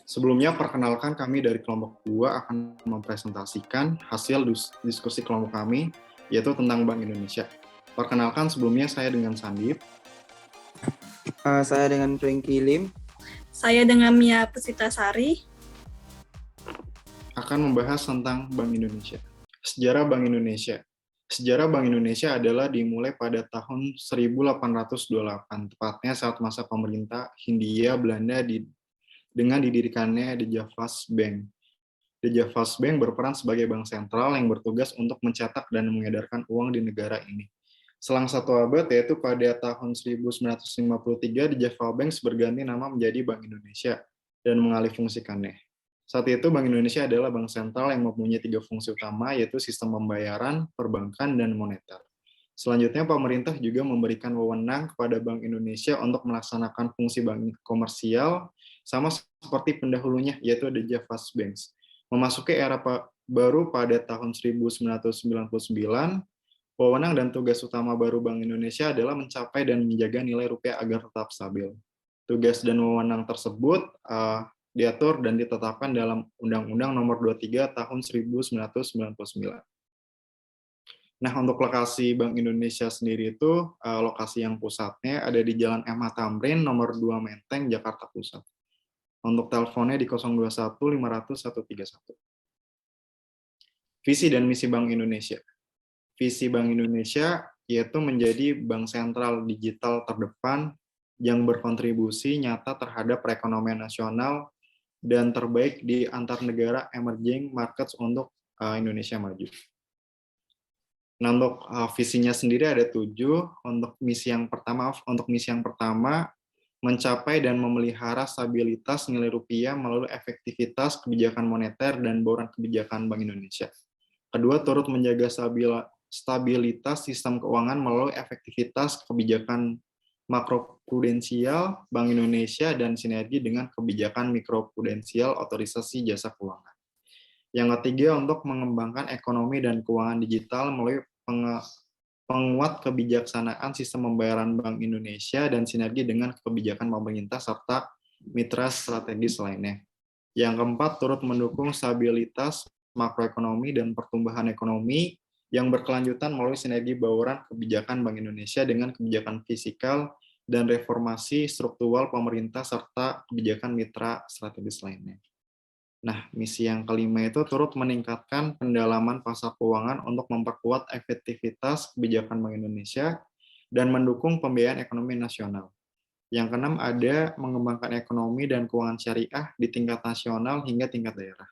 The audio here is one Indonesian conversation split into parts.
Sebelumnya, perkenalkan kami dari kelompok 2 akan mempresentasikan hasil diskusi kelompok kami, yaitu tentang Bank Indonesia. Perkenalkan, sebelumnya saya dengan Sandip. Saya dengan Franky Lim. Saya dengan Mia Pusitasari. Akan membahas tentang Bank Indonesia. Sejarah Bank Indonesia. Sejarah Bank Indonesia adalah dimulai pada tahun 1828, tepatnya saat masa pemerintah Hindia Belanda dengan didirikannya The Javas Bank. The Javas Bank berperan sebagai bank sentral yang bertugas untuk mencetak dan mengedarkan uang di negara ini. Selang satu abad, yaitu pada tahun 1953, The Java Bank berganti nama menjadi Bank Indonesia dan mengalihfungsikannya. Saat itu, Bank Indonesia adalah bank sentral yang mempunyai 3 fungsi utama, yaitu sistem pembayaran, perbankan, dan moneter. Selanjutnya, pemerintah juga memberikan wewenang kepada Bank Indonesia untuk melaksanakan fungsi bank komersial, sama seperti pendahulunya, yaitu The Javas Bank. Memasuki era baru pada tahun 1999, wewenang dan tugas utama baru Bank Indonesia adalah mencapai dan menjaga nilai rupiah agar tetap stabil. Tugas dan wewenang tersebut diatur dan ditetapkan dalam Undang-Undang Nomor 23 Tahun 1999. Nah, untuk lokasi Bank Indonesia sendiri itu, lokasi yang pusatnya ada di Jalan M. Tamrin, nomor 2 Menteng, Jakarta Pusat. Untuk teleponnya di 021 500 131. Visi dan misi Bank Indonesia. Visi Bank Indonesia yaitu menjadi bank sentral digital terdepan yang berkontribusi nyata terhadap perekonomian nasional dan terbaik di antar negara emerging markets untuk Indonesia maju. Nah, untuk visinya sendiri ada 7. Untuk misi yang pertama, mencapai dan memelihara stabilitas nilai rupiah melalui efektivitas kebijakan moneter dan bauran kebijakan Bank Indonesia. Kedua, turut menjaga stabilitas sistem keuangan melalui efektivitas kebijakan makroprudensial Bank Indonesia dan sinergi dengan kebijakan mikroprudensial otorisasi jasa keuangan. Yang ketiga, untuk mengembangkan ekonomi dan keuangan digital melalui penguat kebijaksanaan sistem pembayaran Bank Indonesia dan sinergi dengan kebijakan pemerintah serta mitra strategis lainnya. Yang keempat, turut mendukung stabilitas makroekonomi dan pertumbuhan ekonomi yang berkelanjutan melalui sinergi bauran kebijakan Bank Indonesia dengan kebijakan fiskal dan reformasi struktural pemerintah serta kebijakan mitra strategis lainnya. Nah, misi yang kelima itu turut meningkatkan pendalaman pasar keuangan untuk memperkuat efektivitas kebijakan Bank Indonesia dan mendukung pembiayaan ekonomi nasional. Yang keenam, ada mengembangkan ekonomi dan keuangan syariah di tingkat nasional hingga tingkat daerah.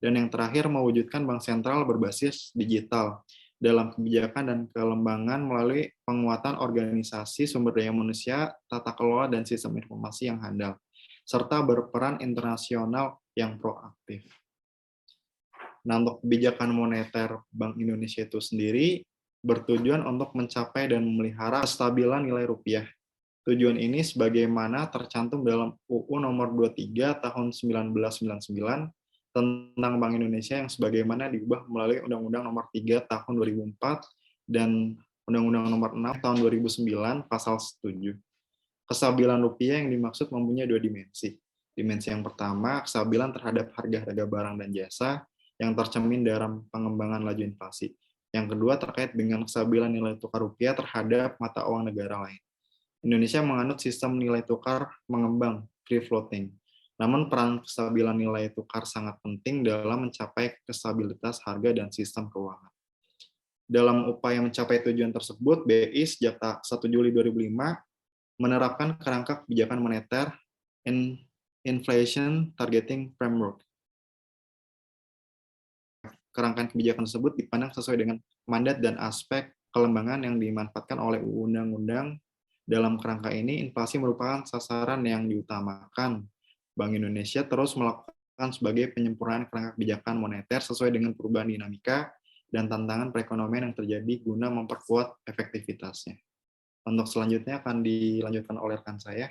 Dan yang terakhir, mewujudkan bank sentral berbasis digital dalam kebijakan dan kelembangan melalui penguatan organisasi sumber daya manusia, tata kelola, dan sistem informasi yang handal, serta berperan internasional yang proaktif. Nah, untuk kebijakan moneter Bank Indonesia itu sendiri bertujuan untuk mencapai dan memelihara kestabilan nilai rupiah. Tujuan ini sebagaimana tercantum dalam UU Nomor 23 Tahun 1999 tentang Bank Indonesia yang sebagaimana diubah melalui Undang-Undang Nomor 3 Tahun 2004 dan Undang-Undang Nomor 6 Tahun 2009 Pasal 7. Kestabilan rupiah yang dimaksud mempunyai 2 dimensi. Dimensi yang pertama, kestabilan terhadap harga-harga barang dan jasa yang tercermin dalam pengembangan laju inflasi. Yang kedua, terkait dengan kestabilan nilai tukar rupiah terhadap mata uang negara lain. Indonesia menganut sistem nilai tukar mengembang, free floating. Namun peran kestabilan nilai tukar sangat penting dalam mencapai kestabilitas harga dan sistem keuangan. Dalam upaya mencapai tujuan tersebut, BI sejak 1 Juli 2005 menerapkan kerangka kebijakan moneter Inflation Targeting Framework. Kerangka kebijakan tersebut dipandang sesuai dengan mandat dan aspek kelembangan yang dimanfaatkan oleh undang-undang. Dalam kerangka ini, inflasi merupakan sasaran yang diutamakan. Bank Indonesia terus melakukan sebagai penyempurnaan kerangka kebijakan moneter sesuai dengan perubahan dinamika dan tantangan perekonomian yang terjadi guna memperkuat efektivitasnya. Untuk selanjutnya akan dilanjutkan oleh rekan saya.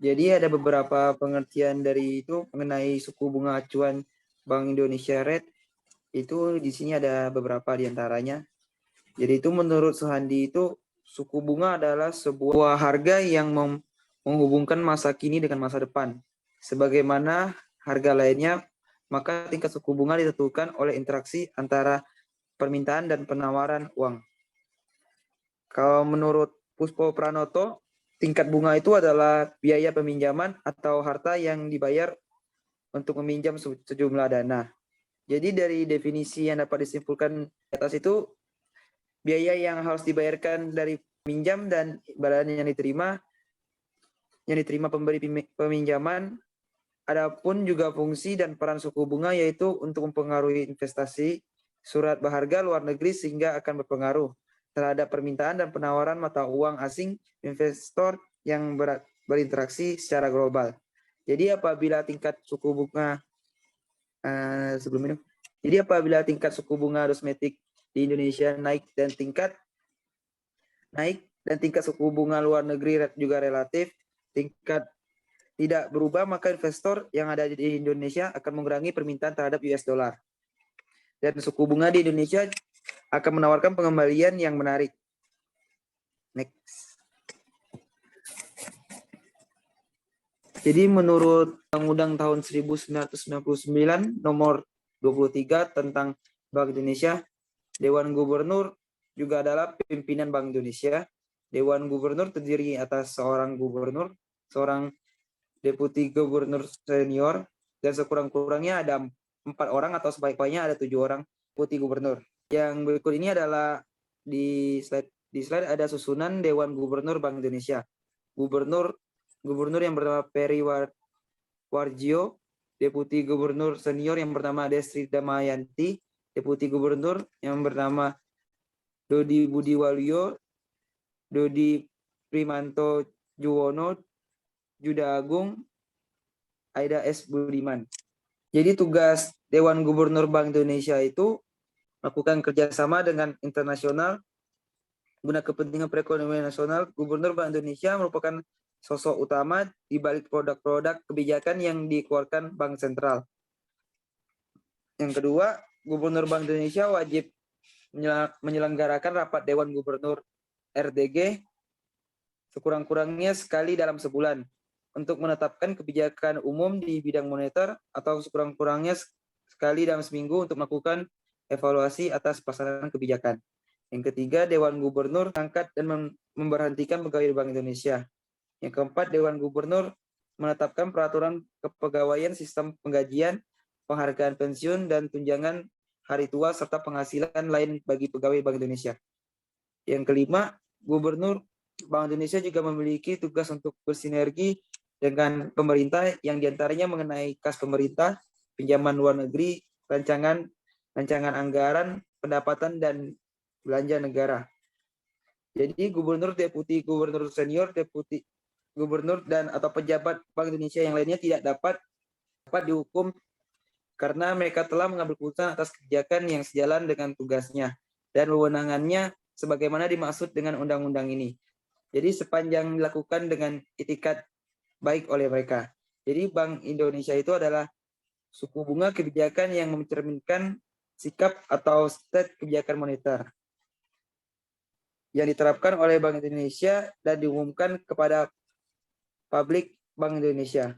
Jadi ada beberapa pengertian dari itu mengenai suku bunga acuan Bank Indonesia Rate. Itu di sini ada beberapa di antaranya. Jadi itu menurut Suhandi itu suku bunga adalah sebuah harga yang menghubungkan masa kini dengan masa depan. Sebagaimana harga lainnya, maka tingkat suku bunga ditentukan oleh interaksi antara permintaan dan penawaran uang. Kalau menurut Puspo Pranoto, tingkat bunga itu adalah biaya peminjaman atau harta yang dibayar untuk meminjam sejumlah dana. Jadi dari definisi yang dapat disimpulkan di atas itu, biaya yang harus dibayarkan dari peminjam dan imbalan yang diterima pemberi peminjaman. Adapun juga fungsi dan peran suku bunga yaitu untuk mempengaruhi investasi surat berharga luar negeri sehingga akan berpengaruh terhadap permintaan dan penawaran mata uang asing investor yang berinteraksi secara global. Jadi apabila tingkat suku bunga tingkat suku bunga aritmetik di Indonesia naik dan tingkat suku bunga luar negeri juga relatif tingkat tidak berubah, maka investor yang ada di Indonesia akan mengurangi permintaan terhadap US dollar. Dan suku bunga di Indonesia akan menawarkan pengembalian yang menarik. Next. Jadi menurut Undang-Undang tahun 1999 nomor 23 tentang Bank Indonesia, Dewan Gubernur juga adalah pimpinan Bank Indonesia. Dewan Gubernur terdiri atas seorang gubernur, seorang deputi gubernur senior, dan sekurang-kurangnya ada 4 orang atau sebaik-baiknya ada 7 orang deputi gubernur. Yang berikut ini adalah di slide ada susunan Dewan Gubernur Bank Indonesia. Gubernur yang bernama Peri Warjio, deputi gubernur senior yang bernama Destri Damayanti, deputi gubernur yang bernama Dodi Budiwaluyo, Dodi Primanto Juwono, Juda Agung, Aida S. Budiman. Jadi tugas Dewan Gubernur Bank Indonesia itu melakukan kerjasama dengan internasional guna kepentingan perekonomian nasional. Gubernur Bank Indonesia merupakan sosok utama di balik produk-produk kebijakan yang dikeluarkan Bank Sentral. Yang kedua, Gubernur Bank Indonesia wajib menyelenggarakan rapat Dewan Gubernur RDG sekurang-kurangnya sekali dalam sebulan untuk menetapkan kebijakan umum di bidang moneter atau sekurang-kurangnya sekali dalam seminggu untuk melakukan evaluasi atas pelaksanaan kebijakan. Yang ketiga, Dewan Gubernur mengangkat dan memberhentikan pegawai Bank Indonesia. Yang keempat, Dewan Gubernur menetapkan peraturan kepegawaian, sistem penggajian, penghargaan pensiun, dan tunjangan hari tua serta penghasilan lain bagi pegawai Bank Indonesia. Yang kelima, Gubernur Bank Indonesia juga memiliki tugas untuk bersinergi dengan pemerintah yang diantaranya mengenai kas pemerintah, pinjaman luar negeri, rancangan anggaran, pendapatan, dan belanja negara. Jadi gubernur, deputi gubernur senior, deputi gubernur, dan atau pejabat Bank Indonesia yang lainnya tidak dapat dihukum karena mereka telah mengambil keputusan atas kebijakan yang sejalan dengan tugasnya dan wewenangannya sebagaimana dimaksud dengan undang-undang ini. Jadi sepanjang dilakukan dengan itikat baik oleh mereka. Jadi Bank Indonesia itu adalah suku bunga kebijakan yang mencerminkan sikap atau state kebijakan moneter yang diterapkan oleh Bank Indonesia dan diumumkan kepada publik Bank Indonesia.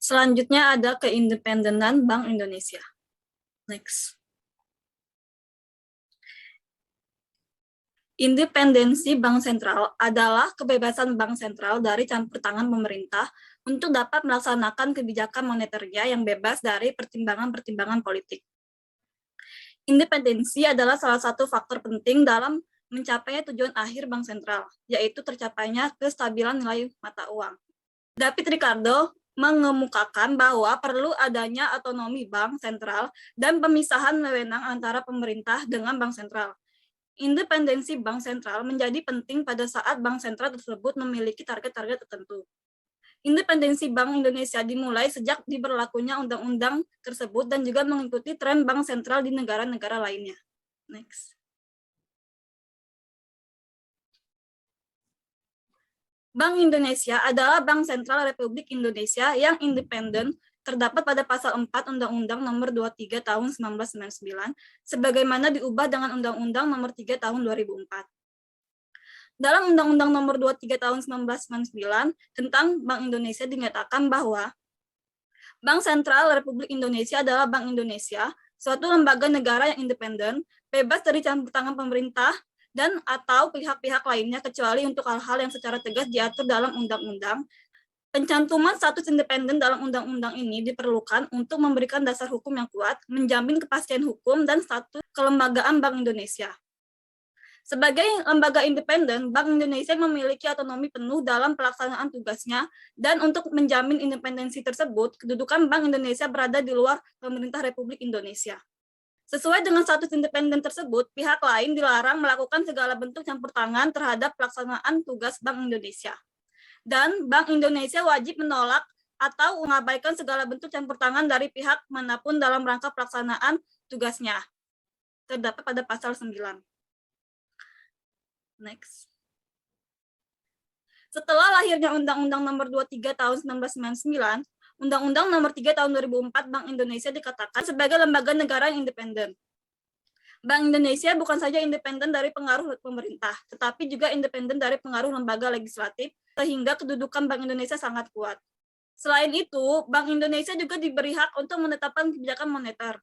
Selanjutnya ada keindependenan Bank Indonesia. Next. Independensi Bank Sentral adalah kebebasan Bank Sentral dari campur tangan pemerintah untuk dapat melaksanakan kebijakan moneternya yang bebas dari pertimbangan-pertimbangan politik. Independensi adalah salah satu faktor penting dalam mencapai tujuan akhir Bank Sentral, yaitu tercapainya kestabilan nilai mata uang. David Ricardo mengemukakan bahwa perlu adanya otonomi Bank Sentral dan pemisahan wewenang antara pemerintah dengan Bank Sentral. Independensi Bank Sentral menjadi penting pada saat Bank Sentral tersebut memiliki target-target tertentu. Independensi Bank Indonesia dimulai sejak diberlakunya undang-undang tersebut dan juga mengikuti tren Bank Sentral di negara-negara lainnya. Next. Bank Indonesia adalah Bank Sentral Republik Indonesia yang independen, terdapat pada pasal 4 Undang-Undang Nomor 23 Tahun 1999, sebagaimana diubah dengan Undang-Undang Nomor 3 Tahun 2004. Dalam Undang-Undang Nomor 23 Tahun 1999 tentang Bank Indonesia dinyatakan bahwa Bank Sentral Republik Indonesia adalah Bank Indonesia, suatu lembaga negara yang independen, bebas dari campur tangan pemerintah dan atau pihak-pihak lainnya kecuali untuk hal-hal yang secara tegas diatur dalam undang-undang. Pencantuman status independen dalam undang-undang ini diperlukan untuk memberikan dasar hukum yang kuat, menjamin kepastian hukum dan status kelembagaan Bank Indonesia. Sebagai lembaga independen, Bank Indonesia memiliki otonomi penuh dalam pelaksanaan tugasnya, dan untuk menjamin independensi tersebut, kedudukan Bank Indonesia berada di luar pemerintah Republik Indonesia. Sesuai dengan status independen tersebut, pihak lain dilarang melakukan segala bentuk campur tangan terhadap pelaksanaan tugas Bank Indonesia. Dan Bank Indonesia wajib menolak atau mengabaikan segala bentuk campur tangan dari pihak manapun dalam rangka pelaksanaan tugasnya. Terdapat pada pasal 9. Next. Setelah lahirnya Undang-Undang Nomor 23 Tahun 1999, Undang-Undang Nomor 3 Tahun 2004 Bank Indonesia dikatakan sebagai lembaga negara yang independen. Bank Indonesia bukan saja independen dari pengaruh pemerintah, tetapi juga independen dari pengaruh lembaga legislatif, sehingga kedudukan Bank Indonesia sangat kuat. Selain itu, Bank Indonesia juga diberi hak untuk menetapkan kebijakan moneter.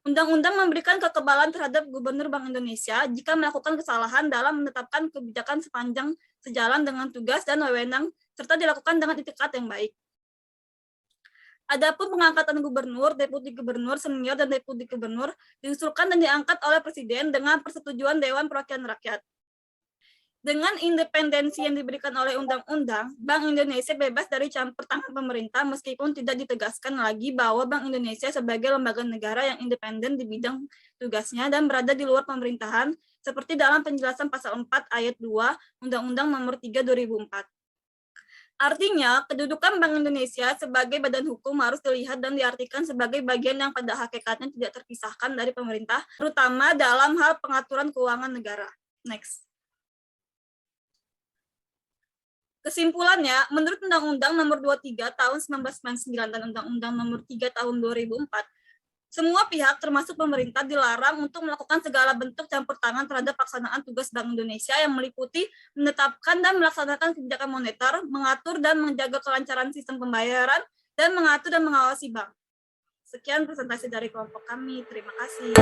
Undang-undang memberikan kekebalan terhadap Gubernur Bank Indonesia jika melakukan kesalahan dalam menetapkan kebijakan sepanjang sejalan dengan tugas dan wewenang, serta dilakukan dengan itikat yang baik. Adapun pengangkatan gubernur, deputi gubernur, senior, dan deputi gubernur diusulkan dan diangkat oleh Presiden dengan persetujuan Dewan Perwakilan Rakyat. Dengan independensi yang diberikan oleh undang-undang, Bank Indonesia bebas dari campur tangan pemerintah meskipun tidak ditegaskan lagi bahwa Bank Indonesia sebagai lembaga negara yang independen di bidang tugasnya dan berada di luar pemerintahan, seperti dalam penjelasan pasal 4 ayat 2 Undang-Undang Nomor 3 2004. Artinya, kedudukan Bank Indonesia sebagai badan hukum harus dilihat dan diartikan sebagai bagian yang pada hakikatnya tidak terpisahkan dari pemerintah, terutama dalam hal pengaturan keuangan negara. Next. Kesimpulannya, menurut Undang-Undang Nomor 23 Tahun 1999 dan Undang-Undang Nomor 3 Tahun 2004, semua pihak termasuk pemerintah dilarang untuk melakukan segala bentuk campur tangan terhadap pelaksanaan tugas Bank Indonesia yang meliputi menetapkan dan melaksanakan kebijakan moneter, mengatur dan menjaga kelancaran sistem pembayaran, dan mengatur dan mengawasi bank. Sekian presentasi dari kelompok kami. Terima kasih.